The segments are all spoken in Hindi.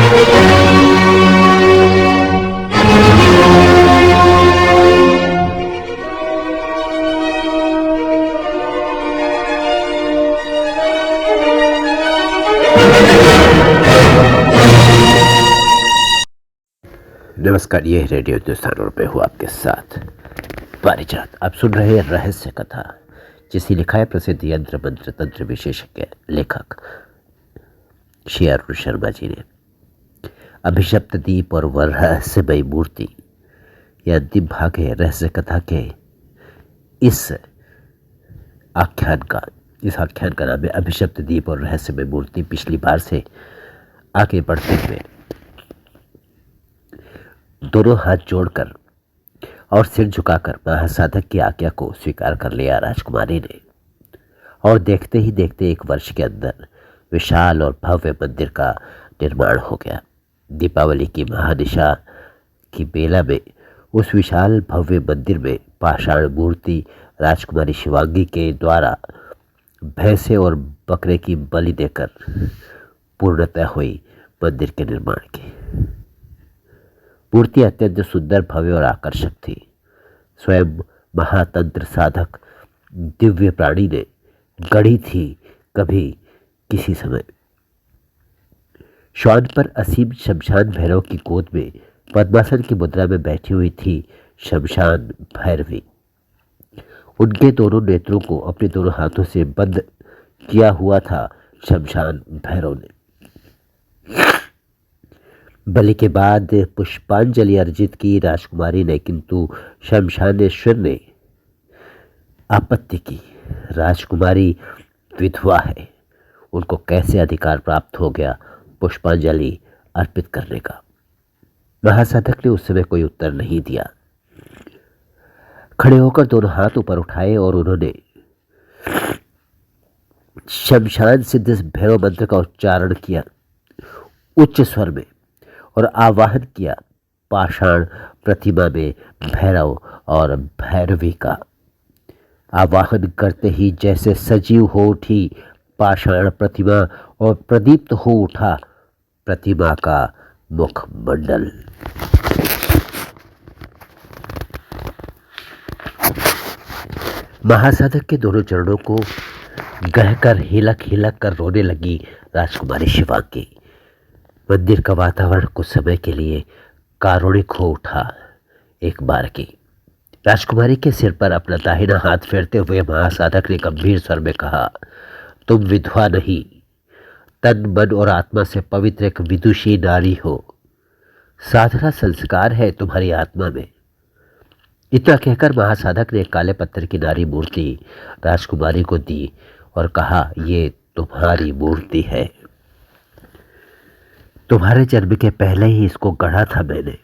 नमस्कार, ये रेडियो हिंदुस्तान पे हूँ आपके साथ पारिजात। आप सुन रहे हैं रहस्य कथा, जिसे लिखा है प्रसिद्ध यंत्र मंत्र तंत्र विशेषज्ञ लेखक श्री अरुण शर्मा जी ने। अभिशप्त दीप और वह रहस्यमयी मूर्ति, यह अंतिम भाग है रहस्य कथा के इस आख्यान का नाम है अभिशप्त दीप और रहस्यमयी मूर्ति। पिछली बार से आगे बढ़ते हुए दोनों हाथ जोड़कर और सिर झुकाकर महासाधक की आज्ञा को स्वीकार कर लिया राजकुमारी ने, और देखते ही देखते 1 वर्ष के अंदर विशाल और भव्य मंदिर का निर्माण हो गया। दीपावली की महानिशा की बेला में उस विशाल भव्य मंदिर में पाषाण मूर्ति राजकुमारी शिवांगी के द्वारा भैंसे और बकरे की बलि देकर पूर्णतः हुई मंदिर के निर्माण की। मूर्ति अत्यंत सुंदर, भव्य और आकर्षक थी। स्वयं महातंत्र साधक दिव्य प्राणी ने गढ़ी थी कभी किसी समय। श्वान पर असीम शमशान भैरव की गोद में पद्मासन की मुद्रा में बैठी हुई थी शमशान भैरवी। उनके दोनों नेत्रों को अपने दोनों हाथों से बंद किया हुआ था शमशान भैरव ने। बलि के बाद पुष्पांजलि अर्जित की राजकुमारी ने, किंतु शमशानेश्वर ने आपत्ति की। राजकुमारी विधवा है, उनको कैसे अधिकार प्राप्त हो गया पुष्पांजलि अर्पित करने का? महासाधक ने उस समय कोई उत्तर नहीं दिया। खड़े होकर दोनों हाथ ऊपर उठाए और उन्होंने शमशान सिद्ध भैरव मंत्र का उच्चारण किया उच्च स्वर में, और आवाहन किया पाषाण प्रतिमा में भैरव और भैरवी का। आवाहन करते ही जैसे सजीव हो उठी पाषाण प्रतिमा और प्रदीप्त हो उठा प्रतिमा का मुखमंडल। महासाधक के दोनों चरणों को गहकर हिलक हिलक कर रोने लगी राजकुमारी शिवांगी। मंदिर का वातावरण कुछ समय के लिए कारुणिक हो उठा। एक बार की राजकुमारी के सिर पर अपना दाहिना हाथ फेरते हुए महासाधक ने गंभीर स्वर में कहा, तुम विधवा नहीं, तन मन और आत्मा से पवित्र एक विदुषी नारी हो। साधना संस्कार है तुम्हारी आत्मा में। इतना कहकर महासाधक ने काले पत्थर की नारी मूर्ति राजकुमारी को दी और कहा, ये तुम्हारी मूर्ति है। तुम्हारे जन्म के पहले ही इसको गढ़ा था मैंने।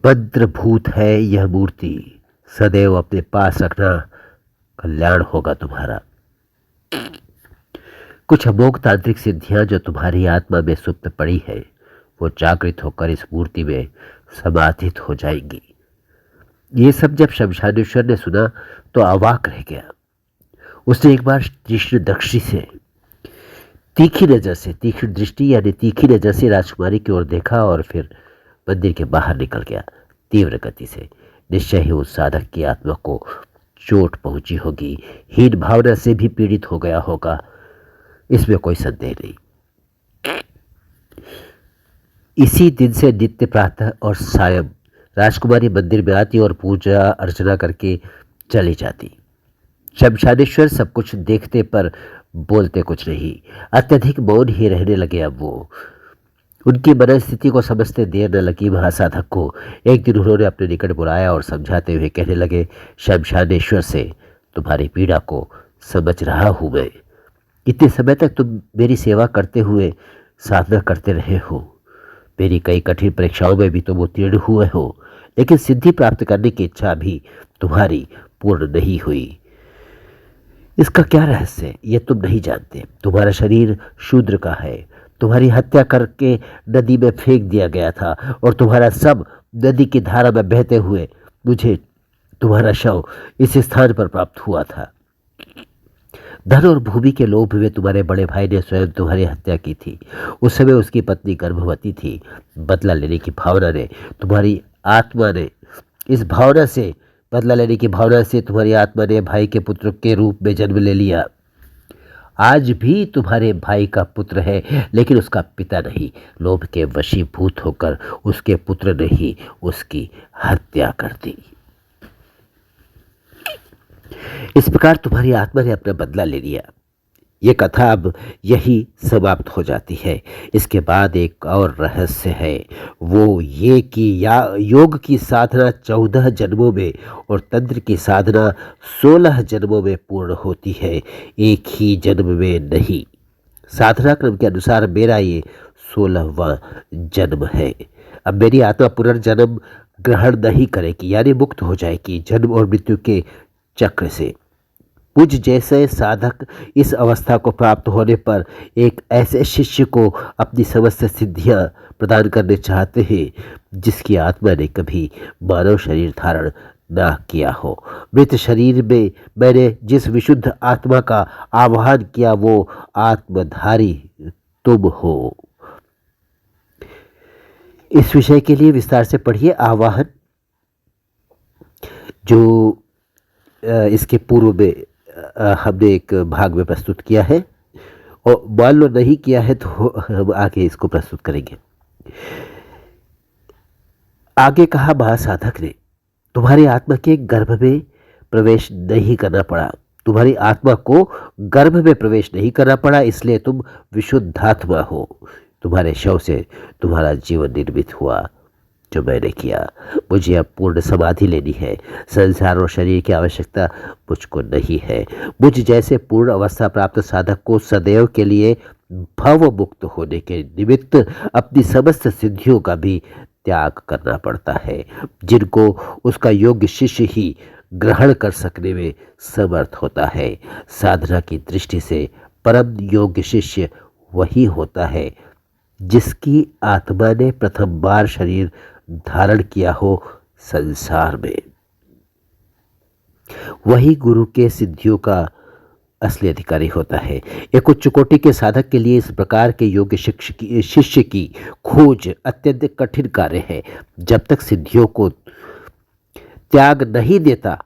मंत्रभूत है यह मूर्ति, सदैव अपने पास रखना, कल्याण होगा तुम्हारा। कुछ अमोघ तांत्रिक सिद्धियां जो तुम्हारी आत्मा में सुप्त पड़ी है, वो जागृत होकर इस मूर्ति में समाधित हो जाएंगी। ये सब जब शमशानेश्वर ने सुना तो अवाक रह गया। उसने एक बार कृष्ण दक्षी से तीखी दृष्टि यानी तीखी नजर से राजकुमारी की ओर देखा और फिर मंदिर के बाहर निकल गया। तीव्र गति से निश्चय ही उस साधक की आत्मा को चोट पहुंची होगी, हीन भावना से भी पीड़ित हो गया होगा, इसमें कोई संदेह नहीं। इसी दिन से नित्य प्रातः और सायं राजकुमारी मंदिर में आती और पूजा अर्चना करके चली जाती। शमशानेश्वर सब कुछ देखते पर बोलते कुछ नहीं, अत्यधिक मौन ही रहने लगे। अब वो उनकी मनस्थिति को समझते देर न लगी। महासाधक को एक दिन उन्होंने अपने निकट बुलाया और समझाते हुए कहने लगे, शमशानेश्वर से तुम्हारी पीड़ा को समझ रहा हूँ मैं। इतने समय तक तुम मेरी सेवा करते हुए साधना करते रहे हो। मेरी कई कठिन परीक्षाओं में भी तुम उत्तीर्ण हुए हो, लेकिन सिद्धि प्राप्त करने की इच्छा भी तुम्हारी पूर्ण नहीं हुई। इसका क्या रहस्य है ये तुम नहीं जानते। तुम्हारा शरीर शूद्र का है, तुम्हारी हत्या करके नदी में फेंक दिया गया था और तुम्हारा सब नदी की धारा में बहते हुए मुझे तुम्हारा शव इस स्थान पर प्राप्त हुआ था। धन और भूमि के लोभ में तुम्हारे बड़े भाई ने स्वयं तुम्हारी हत्या की थी। उस समय उसकी पत्नी गर्भवती थी। बदला लेने की भावना ने तुम्हारी आत्मा ने इस भावना से बदला लेने की भावना से तुम्हारी आत्मा ने भाई के पुत्र के रूप में जन्म ले लिया। आज भी तुम्हारे भाई का पुत्र है, लेकिन उसका पिता नहीं। लोभ के वशीभूत होकर उसके पुत्र ने ही उसकी हत्या कर दी। इस प्रकार तुम्हारी आत्मा ने अपना बदला ले लिया। ये कथा अब यही समाप्त हो जाती है। इसके बाद एक और रहस्य है, वो ये कि या योग की साधना 14 जन्मों में और तंत्र की साधना 16 जन्मों में पूर्ण होती है, एक ही जन्म में नहीं। साधना क्रम के अनुसार मेरा ये 16वां जन्म है। अब मेरी आत्मा पुनर्जन्म ग्रहण नहीं करेगी, यानी मुक्त हो जाएगी जन्म और मृत्यु के चक्र से। मुझ जैसे साधक इस अवस्था को प्राप्त होने पर एक ऐसे शिष्य को अपनी समस्त सिद्धियां प्रदान करने चाहते हैं जिसकी आत्मा ने कभी मानव शरीर धारण न किया हो। मृत शरीर में मैंने जिस विशुद्ध आत्मा का आवाहन किया वो आत्मधारी तुम हो। इस विषय के लिए विस्तार से पढ़िए आवाहन, जो इसके पूर्व में हमने एक भाग में प्रस्तुत किया है, और मान लो नहीं किया है तो हम आगे इसको प्रस्तुत करेंगे। आगे कहा महासाधक ने, तुम्हारी आत्मा के गर्भ में प्रवेश नहीं करना पड़ा। तुम्हारी आत्मा को गर्भ में प्रवेश नहीं करना पड़ा, इसलिए तुम विशुद्धात्मा हो। तुम्हारे शव से तुम्हारा जीवन निर्मित हुआ जो मैंने किया। मुझे अब पूर्ण समाधि लेनी है। संसार और शरीर की आवश्यकता मुझको नहीं है। मुझ जैसे पूर्ण अवस्था प्राप्त साधक को सदैव के लिए भव मुक्त होने के निमित्त अपनी समस्त सिद्धियों का भी त्याग करना पड़ता है, जिनको उसका योग्य शिष्य ही ग्रहण कर सकने में समर्थ होता है। साधना की दृष्टि से परम योग्य शिष्य वही होता है जिसकी आत्मा ने प्रथम बार शरीर धारण किया हो संसार में। वही गुरु के सिद्धियों का असली अधिकारी होता है। एक उच्च कोटि के साधक के लिए इस प्रकार के योग्य शिष्य की खोज अत्यंत कठिन कार्य है। जब तक सिद्धियों को त्याग नहीं देता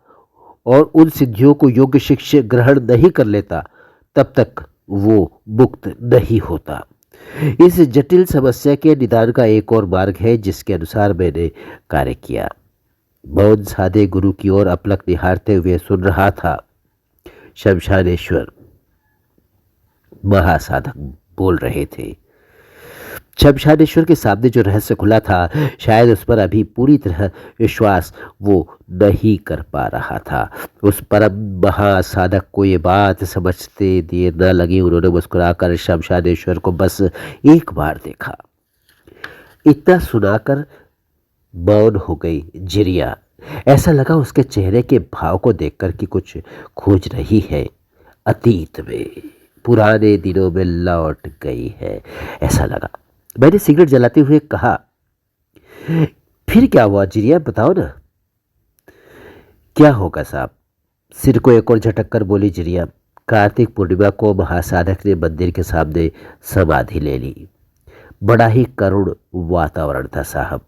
और उन सिद्धियों को योग्य शिष्य ग्रहण नहीं कर लेता, तब तक वो मुक्त नहीं होता। इस जटिल समस्या के निदान का एक और मार्ग है जिसके अनुसार मैंने कार्य किया। मौन साधे गुरु की ओर अपलक निहारते हुए सुन रहा था। शमशानेश्वर महासाधक बोल रहे थे। शमशानेश्वर के सामने जो रहस्य खुला था, शायद उस पर अभी पूरी तरह विश्वास वो नहीं कर पा रहा था। उस परम महासाधक को ये बात समझते देर न लगी। उन्होंने मुस्कुराकर शमशानेश्वर को बस एक बार देखा। इतना सुनाकर मौन हो गई जिरिया। ऐसा लगा उसके चेहरे के भाव को देखकर कि कुछ खोज रही है, अतीत में, पुराने दिनों में लौट गई है, ऐसा लगा। मैंने सिगरेट जलाते हुए कहा, फिर क्या हुआ जिरिया, बताओ ना। क्या होगा साहब, सिर को एक और झटक कर बोली जिरिया। कार्तिक पूर्णिमा को महासाधक ने मंदिर के सामने समाधि ले ली। बड़ा ही करुण वातावरण था साहब।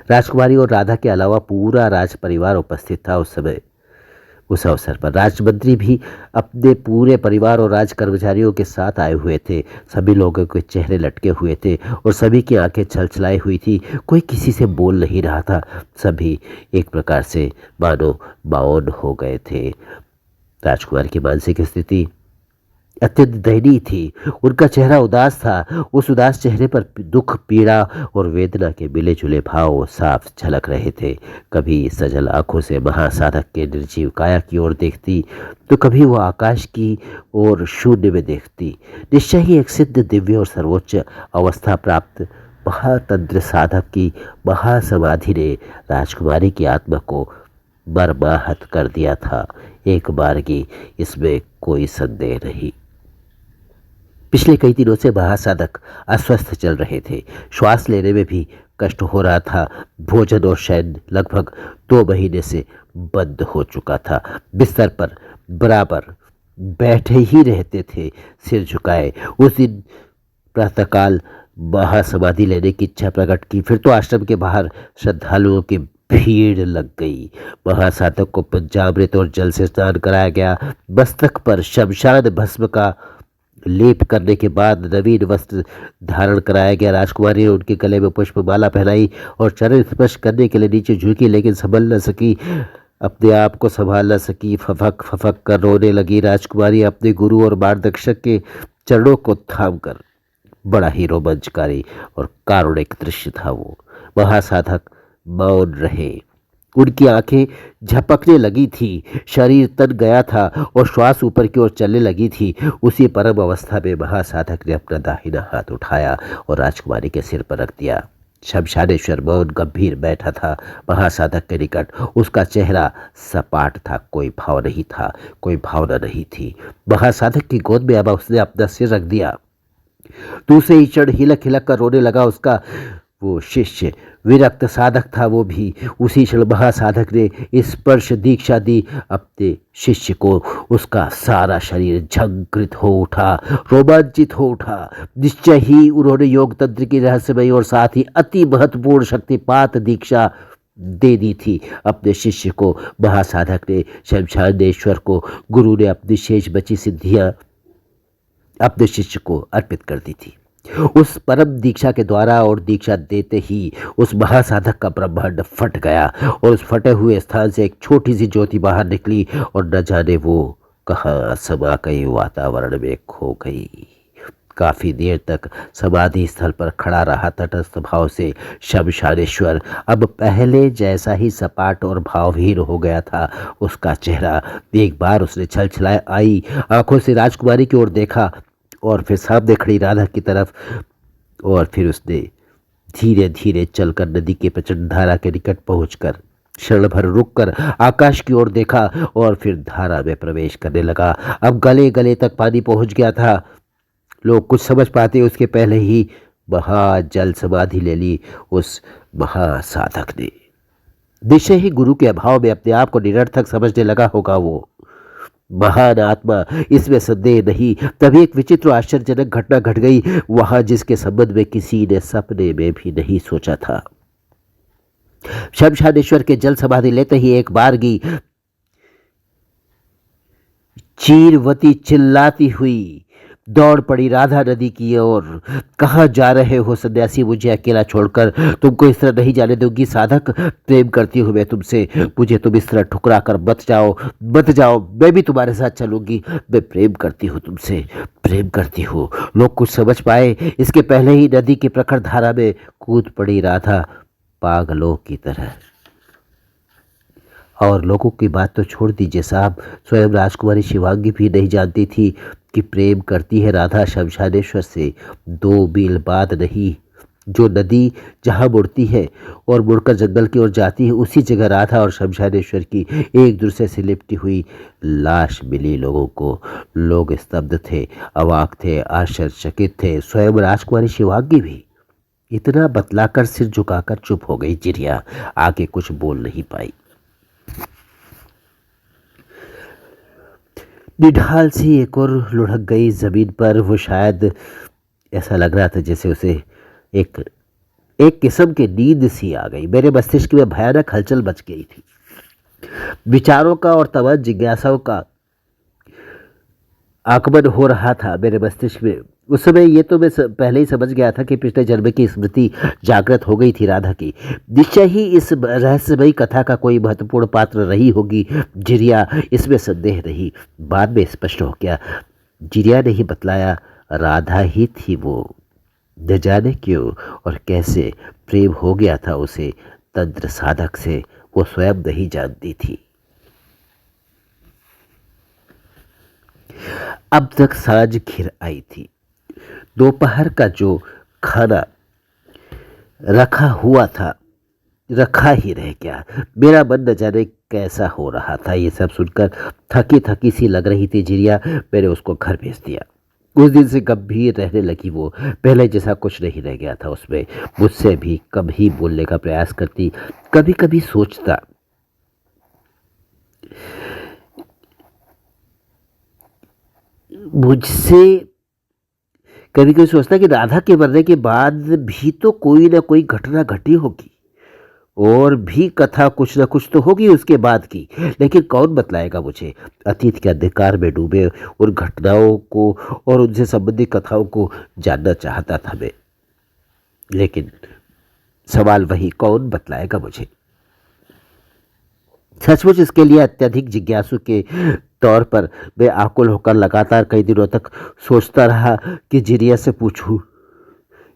राजकुमारी और राधा के अलावा पूरा राज परिवार उपस्थित था उस समय। उस अवसर पर राजमंत्री भी अपने पूरे परिवार और राज कर्मचारियों के साथ आए हुए थे। सभी लोगों के चेहरे लटके हुए थे और सभी की आंखें छलछलाई हुई थी। कोई किसी से बोल नहीं रहा था। सभी एक प्रकार से मानो मौन हो गए थे। राजकुमार की मानसिक स्थिति अत्यंत दयनीय थी। उनका चेहरा उदास था। उस उदास चेहरे पर दुख, पीड़ा और वेदना के मिले जुले भाव साफ झलक रहे थे। कभी सजल आंखों से महासाधक के निर्जीव काया की ओर देखती, तो कभी वो आकाश की ओर शून्य में देखती। निश्चय ही एक सिद्ध, दिव्य और सर्वोच्च अवस्था प्राप्त महातंत्र साधक की महासमाधि ने राजकुमारी की आत्मा को बर्बाहत कर दिया था। एक बारगी, इसमें कोई संदेह नहीं। पिछले कई दिनों से महासाधक अस्वस्थ चल रहे थे। श्वास लेने में भी कष्ट हो रहा था। भोजन और शयन लगभग 2 महीने से बंद हो चुका था। बिस्तर पर बराबर बैठे ही रहते थे सिर झुकाए। उस दिन प्रातःकाल महासमाधि लेने की इच्छा प्रकट की। फिर तो आश्रम के बाहर श्रद्धालुओं की भीड़ लग गई। महासाधक को पंचामृत और जल से स्नान कराया गया। मस्तक पर शमशान भस्म का लेप करने के बाद नवीन वस्त्र धारण कराया गया। राजकुमारी ने उनके गले में पुष्पमाला पहनाई और चरण स्पर्श करने के लिए नीचे झुकी, लेकिन संभल न सकी, अपने आप को संभाल न सकी। फफक फफक कर रोने लगी। राजकुमारी अपने गुरु और मार्गदर्शक के चरणों को थाम कर, बड़ा ही रोमांचकारी और कारुणिक दृश्य था वो। महासाधक मौन रहे। उनकी आंखें झपकने लगी थी, शरीर तन गया था और श्वास ऊपर की ओर चलने लगी थी। उसी परम अवस्था में महासाधक ने अपना दाहिना हाथ उठाया और राजकुमारी के सिर पर रख दिया। शमशानेश्वर मौन गंभीर बैठा था महासाधक के निकट। उसका चेहरा सपाट था, कोई भाव नहीं था, कोई भावना नहीं थी। महासाधक की गोद में अब उसने अपना सिर रख दिया। दूसरे ही क्षण हिलक हिलक कर रोने लगा उसका वो शिष्य। विरक्त साधक था वो भी। उसी क्षण महासाधक ने स्पर्श दीक्षा दी अपने शिष्य को। उसका सारा शरीर झंकृत हो उठा, रोमांचित हो उठा। निश्चय ही उन्होंने योग तंत्र की रहस्यमयी और साथ ही अति महत्वपूर्ण शक्तिपात दीक्षा दे दी थी अपने शिष्य को। महासाधक ने शमशानेश्वर को, गुरु ने अपनी शेष बची सिद्धियां अपने शिष्य को अर्पित कर दी थी। उस परम दीक्षा के द्वारा और दीक्षा देते ही उस महासाधक का ब्रह्मांड फट गया और उस फटे हुए स्थान से एक छोटी सी ज्योति बाहर निकली और न जाने वो कहाँ समा गई, वातावरण में खो गई। काफी देर तक समाधि स्थल पर खड़ा रहा तटस्थ भाव से शमशानेश्वर। अब पहले जैसा ही सपाट और भावहीन हो गया था उसका चेहरा। एक बार उसने छलछलाए आई आंखों से राजकुमारी की ओर देखा और फिर सामने खड़ी राधा की तरफ, और फिर उसने धीरे धीरे चलकर नदी के प्रचंड धारा के निकट पहुंचकर क्षण भर रुककर आकाश की ओर देखा और फिर धारा में प्रवेश करने लगा। अब गले गले तक पानी पहुंच गया था। लोग कुछ समझ पाते उसके पहले ही महाजल समाधि ले ली उस महासाधक ने। निश्चय ही गुरु के अभाव में अपने आप को निरर्थक समझने लगा होगा वो महान आत्मा, इसमें संदेह नहीं। तभी एक विचित्र आश्चर्यजनक घटना घट गई वहां, जिसके संबंध में किसी ने सपने में भी नहीं सोचा था। शमशानेश्वर के जल समाधि लेते ही एक बारगी चीरवती चिल्लाती हुई दौड़ पड़ी राधा नदी की ओर। कहाँ जा रहे हो सन्यासी, मुझे अकेला छोड़कर? तुमको इस तरह नहीं जाने दूंगी। साधक, प्रेम करती हूँ मैं तुमसे, मुझे तुम इस तरह ठुकरा कर मत जाओ, मत जाओ, मैं भी तुम्हारे साथ चलूंगी। मैं प्रेम करती हूँ तुमसे, प्रेम करती हूँ। लोग कुछ समझ पाए इसके पहले ही नदी की प्रखर धारा में कूद पड़ी राधा पागलों की तरह। और लोगों की बात तो छोड़ दीजिए साहब, स्वयं राजकुमारी शिवांगी भी नहीं जानती थी कि प्रेम करती है राधा शमशानेश्वर से। 2 मील बाद नहीं, जो नदी जहाँ मुड़ती है और मुड़कर जंगल की ओर जाती है, उसी जगह राधा और शमशानेश्वर की एक दूसरे से लिपटी हुई लाश मिली लोगों को। लोग स्तब्ध थे, अवाक थे, आश्चर्यचकित थे। स्वयं राजकुमारी शिवांगी भी इतना बतलाकर सिर झुकाकर चुप हो गई। जिरिया आगे कुछ बोल नहीं पाई। निढाल सी एक और लुढ़क गई जमीन पर। वो शायद ऐसा लग रहा था जैसे उसे एक एक किस्म की नींद सी आ गई। मेरे मस्तिष्क में भयानक हलचल मच गई थी। विचारों का और तमाम जिज्ञासाओं का आगमन हो रहा था मेरे मस्तिष्क में। उस समय ये तो मैं पहले ही समझ गया था कि पिछले जन्म की स्मृति जागृत हो गई थी राधा की। निश्चय ही इस रहस्यमयी कथा का कोई महत्वपूर्ण पात्र रही होगी जिरिया, इसमें संदेह नहीं। बाद में स्पष्ट हो गया, जिरिया ने ही बतलाया, राधा ही थी वो। न जाने क्यों और कैसे प्रेम हो गया था उसे तंत्र साधक से, वो स्वयं नहीं जानती थी। अब तक सांझ घिर आई थी। दोपहर का जो खाना रखा हुआ था रखा ही रह गया। मेरा मन न जाने कैसा हो रहा था। ये सब सुनकर थकी थकी सी लग रही थी जिरिया। मैंने उसको घर भेज दिया। उस दिन से गंभीर रहने लगी वो। पहले जैसा कुछ नहीं रह गया था उसमें। मुझसे भी कम ही बोलने का प्रयास करती। कभी कभी सोचता मुझसे कभी कभी सोचता कि राधा के मरने के बाद भी तो कोई ना कोई घटना घटी होगी, और भी कथा कुछ ना कुछ तो होगी उसके बाद की, लेकिन कौन बतलाएगा मुझे। अतीत के अंधकार में डूबे उन घटनाओं को और उनसे संबंधित कथाओं को जानना चाहता था मैं, लेकिन सवाल वही, कौन बतलाएगा मुझे। सचमुच इसके लिए अत्यधिक जिज्ञासु के तौर पर मैं आकुल होकर लगातार कई दिनों तक सोचता रहा कि जिरिया से पूछूं।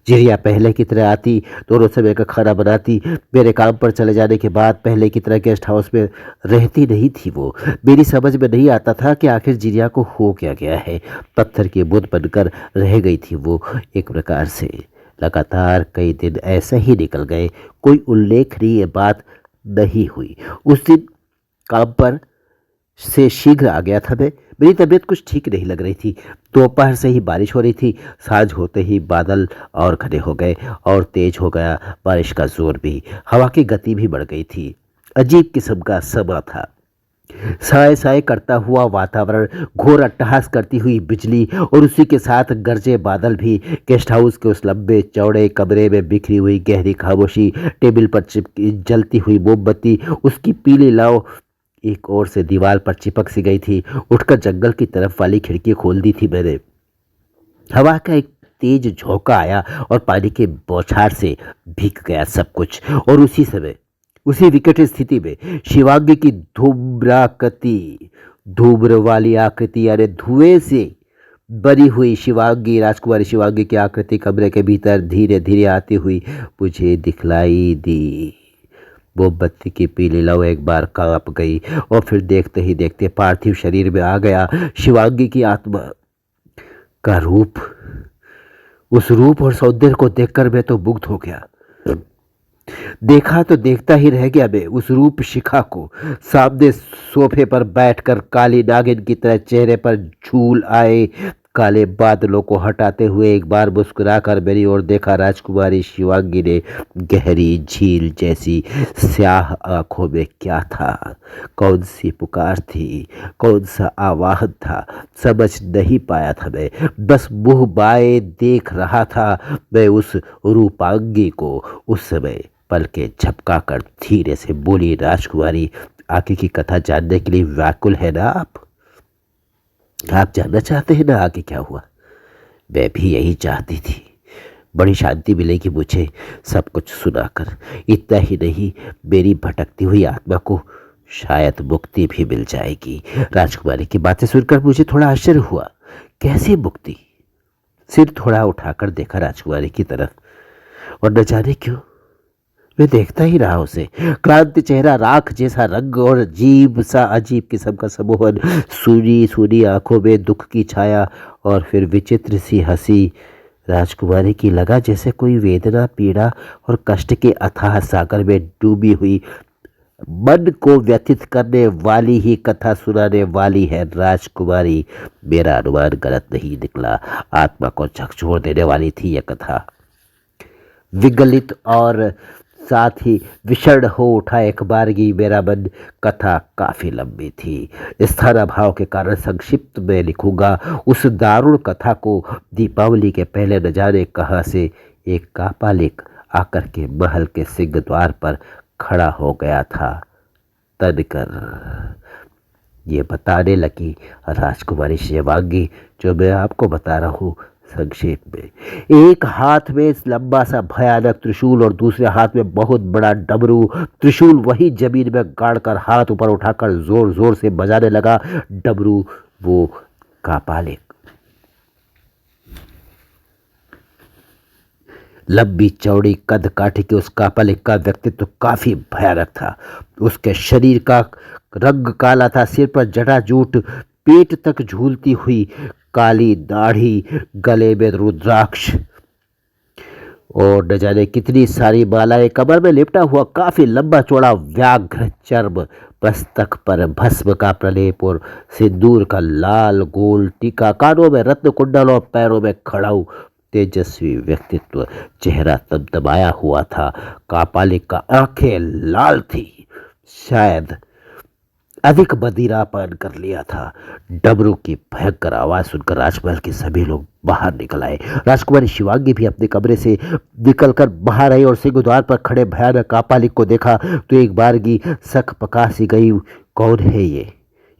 जिरिया पहले की तरह आती, दोनों समय का खाना बनाती, मेरे काम पर चले जाने के बाद पहले की तरह गेस्ट हाउस में रहती नहीं थी वो। मेरी समझ में नहीं आता था कि आखिर जिरिया को हो क्या गया है। पत्थर की बुत बनकर रह गई थी वो एक प्रकार से। लगातार कई दिन ऐसे ही निकल गए, कोई उल्लेखनीय बात नहीं हुई। उस दिन काम पर से शीघ्र आ गया था मैं। मेरी तबीयत कुछ ठीक नहीं लग रही थी। दोपहर से ही बारिश हो रही थी। साँझ होते ही बादल और घने हो गए और तेज हो गया बारिश का जोर भी। हवा की गति भी बढ़ गई थी। अजीब किस्म का समा था। साए साए करता हुआ वातावरण, घोर अट्टहास करती हुई बिजली और उसी के साथ गरजे बादल भी। गेस्ट हाउस के उस लंबे चौड़े कमरे में बिखरी हुई गहरी खामोशी, टेबल पर चिपकी जलती हुई मोमबत्ती, उसकी पीली लौ एक ओर से दीवार पर चिपक सी गई थी। उठकर जंगल की तरफ वाली खिड़की खोल दी थी मैंने। हवा का एक तेज झोंका आया और पानी के बौछार से भीग गया सब कुछ। और उसी समय, उसी विकट स्थिति में शिवांगी की धूम्र वाली आकृति, यानी धुएं से बनी हुई शिवांगी, राजकुमारी शिवांगी की आकृति कमरे के भीतर धीरे धीरे आती हुई मुझे दिखलाई दी। मोमबत्ती की पीली लौ एक बार कांप गई और फिर देखते ही देखते पार्थिव शरीर में आ गया शिवांगी की आत्मा का रूप। उस रूप और सौंदर्य को देखकर मैं तो मुग्ध हो गया। देखा तो देखता ही रह गया मैं उस रूप शिखा को। सामने सोफे पर बैठकर काली नागिन की तरह चेहरे पर झूल आए काले बादलों को हटाते हुए एक बार मुस्कुराकर मेरी ओर देखा। राजकुमारी शिवांगी ने गहरी झील जैसी स्याह आंखों में क्या था, कौन सी पुकार थी, कौन सा आवाहन था, समझ नहीं पाया था मैं। बस मुंह बाए देख रहा था मैं उस रूपांगी को। उस समय पलके झपकाकर धीरे से बोली, राजकुमारी, आगे की कथा जानने के लिए व्याकुल है ना आप जानना चाहते हैं ना आगे क्या हुआ? मैं भी यही चाहती थी। बड़ी शांति मिलेगी मुझे सब कुछ सुनाकर। इतना ही नहीं, मेरी भटकती हुई आत्मा को शायद मुक्ति भी मिल जाएगी। राजकुमारी की बातें सुनकर मुझे थोड़ा आश्चर्य हुआ। कैसी मुक्ति? सिर थोड़ा उठाकर देखा राजकुमारी की तरफ, और न जाने क्यों मैं देखता ही रहा उसे। क्लांत चेहरा, राख जैसा रंग और अजीब किस्म का सम्मोहन, सूनी सूनी आंखों में दुख की छाया और फिर विचित्र सी हंसी। राजकुमारी की लगा जैसे कोई वेदना, पीड़ा और कष्ट के अथाह सागर में डूबी हुई मन को व्यथित करने वाली ही कथा सुनाने वाली है राजकुमारी। मेरा अनुमान गलत नहीं निकला। आत्मा को झकझोर देने वाली थी यह कथा। विगलित और साथ ही विषण हो उठा एक बारगी मेरा मन। कथा काफी लंबी थी। स्थानाभाव के कारण संक्षिप्त में लिखूंगा। उस दारुण कथा को दीपावली के पहले न जाने कहाँ से एक कापालिक आकर के महल के सिंह द्वार पर खड़ा हो गया था। तनकर ये बताने लगी राजकुमारी शिवांगी, जो मैं आपको बता रहा हूँ संक्षेप में। एक हाथ में लंबा सा भयानक त्रिशूल और दूसरे हाथ में बहुत बड़ा डमरू। त्रिशूल वही जमीन में गाड़कर हाथ ऊपर उठाकर जोर जोर से बजाने लगा। डमरू वो कापालिक। लंबी चौड़ी कद काठी के उस कापालिक का व्यक्तित्व काफी भयानक था। उसके शरीर का रंग काला था, सिर पर जटाजूट, पेट तक झूलती हुई काली दाढ़ी, गले में रुद्राक्ष और न जाने कितनी सारी मालाएं, कमर में लिपटा हुआ काफी लंबा चौड़ा व्याघ्र चर्म, मस्तक पर भस्म का प्रलेप और सिंदूर का लाल गोल टीका, कानों में रत्न कुंडल और पैरों में खड़ाऊ। तेजस्वी व्यक्तित्व, चेहरा तमतमाया हुआ था। कापालिक का आंखें लाल थी। शायद अधिक मदिरा पान कर लिया था। डमरू की भयंकर आवाज सुनकर राजमहल के सभी लोग बाहर निकल आए। राजकुमारी शिवांगी भी अपने कमरे से निकलकर बाहर आई और सिंह द्वार पर खड़े भयानक कापालिक को देखा तो एक बारगी सक पका सी गई, कौन है ये,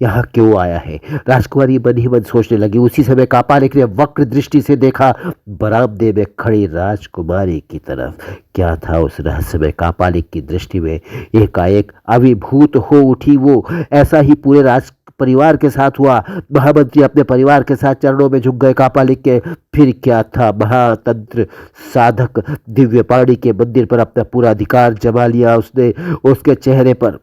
यहाँ क्यों आया है। राजकुमारी मन ही मन सोचने लगी। उसी समय कापालिक ने वक्र दृष्टि से देखा बरामदे में खड़ी राजकुमारी की तरफ। क्या था उस रहस्यमय कापालिक की दृष्टि में। एकाएक अभिभूत हो उठी वो। ऐसा ही पूरे राज परिवार के साथ हुआ। महामंत्री अपने परिवार के साथ चरणों में झुक गए कापालिक के। फिर क्या था, महातंत्र साधक दिव्यपाणी के मंदिर पर अपना पूरा अधिकार जमा लिया उसने। उसके चेहरे पर,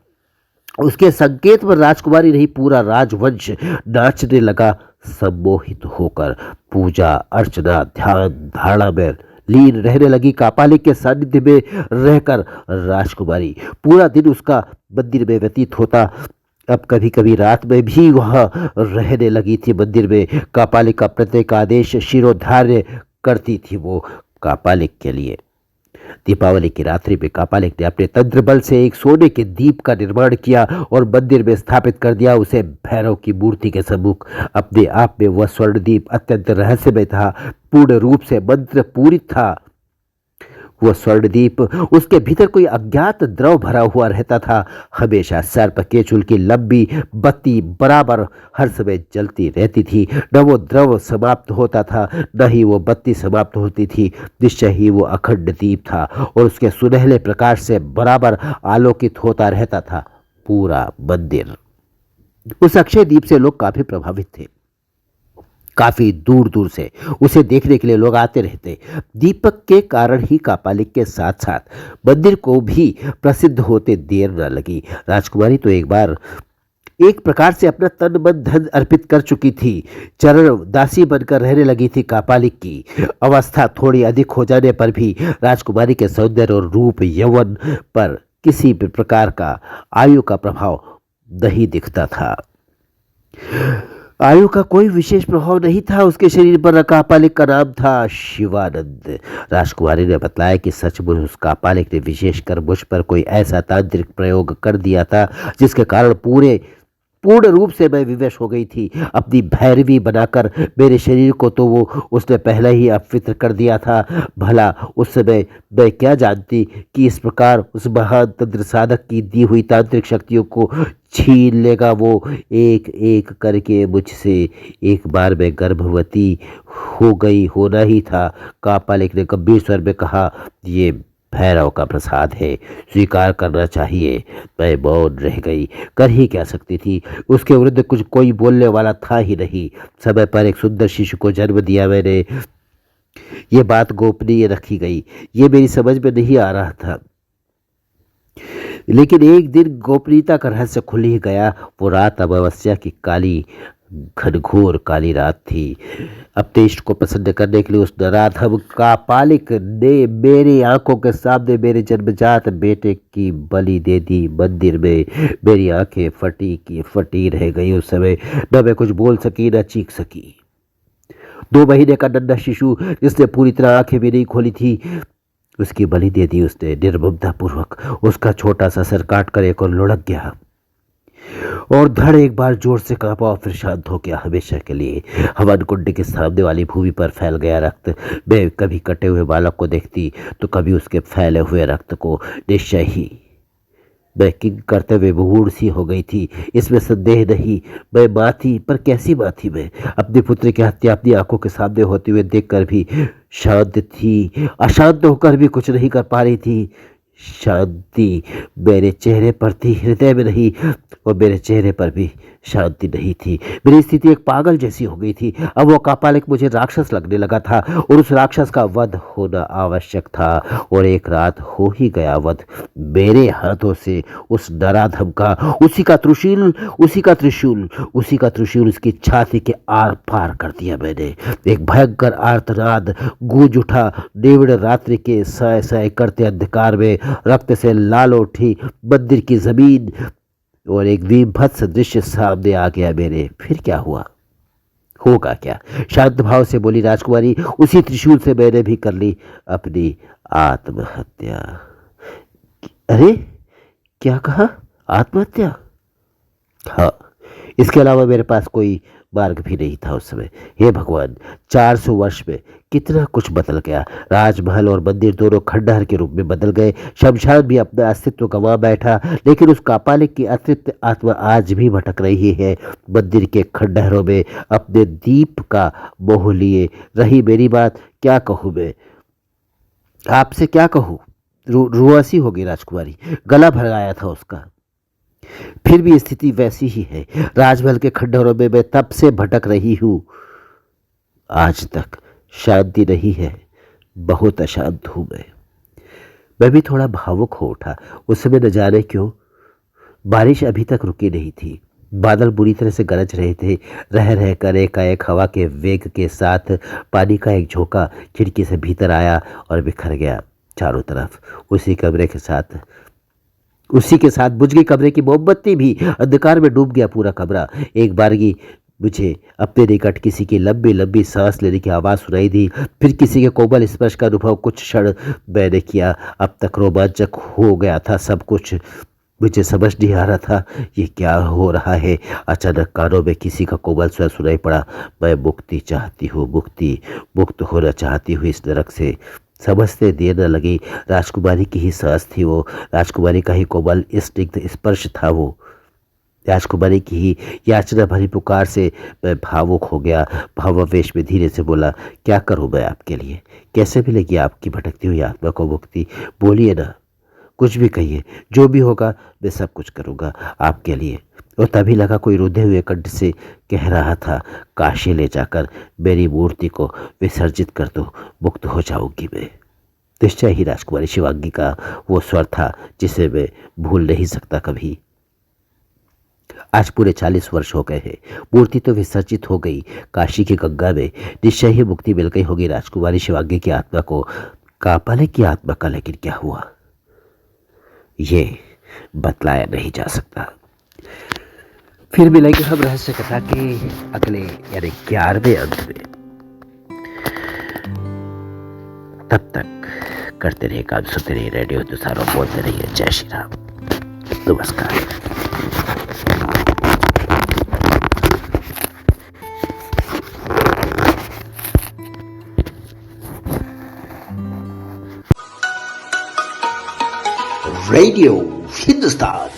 उसके संकेत पर राजकुमारी नहीं पूरा राजवंश नाचने लगा। सम्मोहित होकर पूजा अर्चना ध्यान धारणा में लीन रहने लगी। कापालिक के सानिध्य में रहकर राजकुमारी पूरा दिन उसका मंदिर में व्यतीत होता। अब कभी कभी रात में भी वह रहने लगी थी मंदिर में। कापालिक का प्रत्येक आदेश शिरोधार्य करती थी वो कापालिक के लिए। दीपावली की रात्रि में कापालिक ने अपने तंत्र बल से एक सोने के दीप का निर्माण किया और मंदिर में स्थापित कर दिया उसे भैरव की मूर्ति के सम्मुख। अपने आप में वह स्वर्ण दीप अत्यंत रहस्यमय था, पूर्ण रूप से मंत्र पूरित था। वह स्वर्णदीप, उसके भीतर कोई अज्ञात द्रव भरा हुआ रहता था। हमेशा सर्प केचुल की लंबी बत्ती बराबर हर समय जलती रहती थी। न वो द्रव समाप्त होता था, न ही वो बत्ती समाप्त होती थी। निश्चय ही वो अखंड दीप था और उसके सुनहले प्रकाश से बराबर आलोकित होता रहता था पूरा मंदिर। उस अक्षय दीप से लोग काफी प्रभावित थे। काफी दूर दूर से उसे देखने के लिए लोग आते रहते। दीपक के कारण ही कापालिक के साथ साथ मंदिर को भी प्रसिद्ध होते देर न लगी। राजकुमारी तो एक प्रकार से अपना तन मन धन अर्पित कर चुकी थी। चरण दासी बनकर रहने लगी थी कापालिक की। अवस्था थोड़ी अधिक हो जाने पर भी राजकुमारी के सौंदर्य और रूप यौवन पर किसी भी प्रकार का आयु का प्रभाव नहीं दिखता था। आयु का कोई विशेष प्रभाव नहीं था उसके शरीर पर। कापालिक का नाम था शिवानंद। राजकुमारी ने बताया कि सचमुच उस कापालिक ने विशेषकर मुझ पर कोई ऐसा तांत्रिक प्रयोग कर दिया था जिसके कारण पूर्ण रूप से मैं विवश हो गई थी। अपनी भैरवी बनाकर मेरे शरीर को तो वो उसने पहले ही अपवित्र कर दिया था। भला उस समय मैं क्या जानती कि इस प्रकार उस महान तंत्र साधक की दी हुई तांत्रिक शक्तियों को छीन लेगा वो एक एक करके मुझसे। एक बार मैं गर्भवती हो गई होना ही था। कापालिक ने गंभीर स्वर में कहा, ये भैरव का प्रसाद है, स्वीकार करना चाहिए। मैं मौन रह गई, कर ही क्या सकती थी। उसके विरुद्ध कुछ कोई बोलने वाला था ही नहीं। समय पर एक सुंदर शिशु को जन्म दिया मैंने। ये बात गोपनीय रखी गई। ये मेरी समझ में नहीं आ रहा था, लेकिन एक दिन गोपनीयता का रहस्य खुल ही गया। वो रात अमावस्या की काली घनघोर काली रात थी। अपने इष्ट को प्रसन्न करने के लिए उस नराधम कापालिक ने मेरी आंखों के सामने मेरे जन्मजात बेटे की बलि दे दी। मंदिर में मेरी आंखें फटी की फटी रह गई। उस समय न मैं कुछ बोल सकी न चीख सकी। 2 महीने का नन्हा शिशु जिसने पूरी तरह आंखें भी नहीं खोली थी, उसकी बलि दे दी उसने निर्ममता पूर्वक। उसका छोटा सा सर काट कर एक और लुढ़क गया और धड़ एक बार जोर से कांपा और फिर शांत हो गया हमेशा के लिए। हवन कुंड के सामने वाली भूमि पर फैल गया रक्त। मैं कभी कटे हुए बालक को देखती तो कभी उसके फैले हुए रक्त को। निश्चय ही मैं किंग करते हुए बूढ़ सी हो गई थी, इसमें संदेह नहीं। मैं माँ थी, पर कैसी माँ थी मैं। अपने पुत्र की हत्या अपनी आंखों के सामने होते हुए देखकर भी शांत थी, अशांत होकर भी कुछ नहीं कर पा रही थी। शांति मेरे चेहरे पर थी, हृदय में नहीं, और मेरे चेहरे पर भी शांति नहीं थी। मेरी स्थिति एक पागल जैसी हो गई थी। अब वो कापालिक मुझे राक्षस लगने लगा था और उस राक्षस का वध होना आवश्यक था। और एक रात हो ही गया वध मेरे हाथों से। उस नराधम का, उसी का त्रिशूल उसकी छाती के आर पार कर दिया मैंने। एक भयंकर आर्तनाद गूंज उठा। निविड़ रात्रि के साय साय करते अंधकार में रक्त से लाल उठी मंदिर की जमीन और एक विभत्स दृश्य सामने आ गया मेरे। फिर क्या हुआ, होगा क्या? शांत भाव से बोली राजकुमारी। उसी त्रिशूल से मैंने भी कर ली अपनी आत्महत्या। अरे क्या कहा? आत्महत्या? हाँ, इसके अलावा मेरे पास कोई मार्ग भी नहीं था उस समय। हे भगवान, 400 वर्ष में कितना कुछ बदल गया। राजमहल और मंदिर दोनों खंडहर के रूप में बदल गए। शमशान भी अपना अस्तित्व गंवा बैठा, लेकिन उस कापालिक की अतृप्त आत्मा आज भी भटक रही है मंदिर के खंडहरों में, अपने दीप का मोह लिए। रही मेरी बात, क्या कहूँ मैं आपसे, क्या कहूँ। रुआसी हो गई राजकुमारी, गला भर आया था उसका। फिर भी स्थिति वैसी ही है। राजमहल के खंडहरों में मैं तब से भटक रही हूं, आज तक शांति नहीं है। बहुत अशांत हूं मैं भी थोड़ा भावुक हो उठा। उस समय न जाने क्यों बारिश अभी तक रुकी नहीं थी। बादल बुरी तरह से गरज रहे थे। रह रह कर एकाएक हवा के वेग के साथ पानी का एक झोंका खिड़की से भीतर आया और बिखर गया चारों तरफ। उसी के साथ बुझ गई कमरे की मोमबत्ती भी। अंधकार में डूब गया पूरा कमरा। एक बारगी मुझे अपने निकट किसी की लंबी लंबी सांस लेने की आवाज़ सुनाई दी। फिर किसी के कोमल स्पर्श का अनुभव कुछ क्षण मैंने किया। अब तक रोमांचक हो गया था सब कुछ। मुझे समझ नहीं आ रहा था ये क्या हो रहा है। अचानक कानों में किसी का कोमल स्वर सुनाई पड़ा। मैं मुक्ति चाहती हूँ, मुक्ति, मुक्त होना चाहती हूँ इस नरक से। समझते देर न लगी। राजकुमारी की ही सांस थी वो, राजकुमारी का ही कोमल स्निग्ध स्पर्श था वो। राजकुमारी की ही याचना भरी पुकार से मैं भावुक हो गया। भावावेश में धीरे से बोला, क्या करूं मैं आपके लिए? कैसे मिलेगी आपकी भटकती हुई आत्मा को मुक्ति? बोलिए ना, कुछ भी कहिए, जो भी होगा मैं सब कुछ करूंगा आपके लिए। और तभी लगा कोई रुधे हुए कंठ से कह रहा था, काशी ले जाकर मेरी मूर्ति को विसर्जित कर दो, मुक्त हो जाऊंगी मैं। निश्चय ही राजकुमारी शिवांगी का वो स्वर था जिसे मैं भूल नहीं सकता कभी। आज पूरे 40 वर्ष हो गए हैं। मूर्ति तो विसर्जित हो गई काशी की गंगा में। निश्चय ही मुक्ति मिल गई होगी राजकुमारी शिवांगी की आत्मा को। कापालिक की आत्मा का लेकिन क्या हुआ, ये बतलाया नहीं जा सकता। फिर मिलेंगे हम रहस्य कथा के अगले यानी 11वें अंक में। तब तक करते रहिए काम, सुनते रहिए रेडियो हिंदुस्तान और बोलते रहिए जय श्री राम। नमस्कार। रेडियो हिंदुस्तान